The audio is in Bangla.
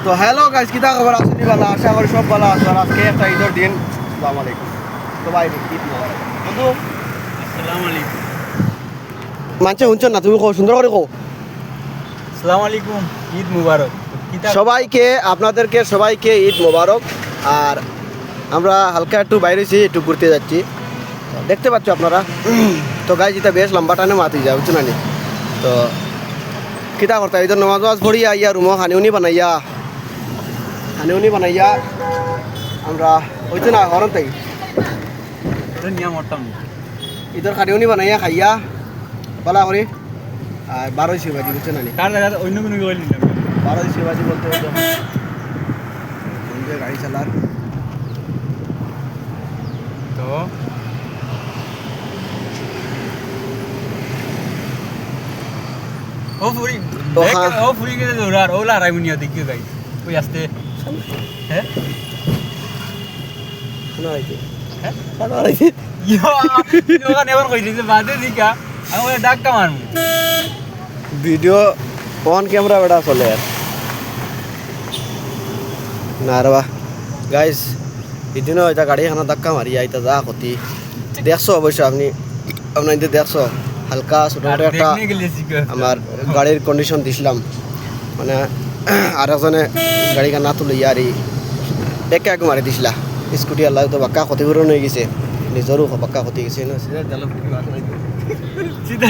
তো হ্যালো গাইস, কিতা খবর আসনি ভালো? আশা করি সব ভালো আছে। আর আজকে একটা ঈদের দিন। আসসালামু আলাইকুম। তো ভাই ঈদ মোবারক বন্ধু। আসসালামু আলাইকুম। মানছে শুনছেন না? তুমি কো, সুন্দর করে কো। আসসালামু আলাইকুম, ঈদ মুবারক। সবাইকে, আপনাদেরকে সবাইকে ঈদ মোবারক। আর আমরা হালকা একটু বাইরেছি, একটু ঘুরতে যাচ্ছি, দেখতে পাচ্ছ আপনারা। তো গাইস এটা বেশ লম্বা টানে মাতি যায়, বুঝছো না নি? তো কিতা করতে ঈদের নামাজ পড়িয়া ইয়া রুমো হানিউনি বানাইয়া আমরা হইতো না হরন তাই নিয়ম হতাম ঈদের খানিউনি বানাইয়া খাইয়া পালা করি। আর 12 শিবাজি, বুঝছো না নি? কার জায়গা অন্য কোনো গলি না 12 শিবাজি বলতে গাড়ি চালার তো ও ফুরি তো হ্যাঁ। ও ফুরি গেলে দৌড়ার ওলা রাইমুনিয়া দেখিও গাই ওই আসতে হ্যাঁ শোনা হয়েছে হ্যাঁ শোনা হয়েছে। ইয়া ওখানে নেবার কইছে বাদে দিকা আমি ওই ডাক্কা মারমু ভিডিও অন ক্যামেরা বেটা চলে আর না রে বা গাইস, এদিনও এটা গাড়ি এখানে ধাক্কা মারিয়া এটা যা ক্ষতি দেখছো অবশ্য আপনার দেখছো। হালকা ছোটো মোটো একটা দেখনে গেলে শিখা আমার গাড়ির কন্ডিশন দিছিলাম, মানে আর একজনে গাড়ি না তুলে ইয়ারি একে এক মারি দিছিলা স্কুটি। আল্লাহ তো বাক্কা ক্ষতিপূরণ হয়ে গেছে, নিজেরও বাক্কা ক্ষতি গেছে না। সিধা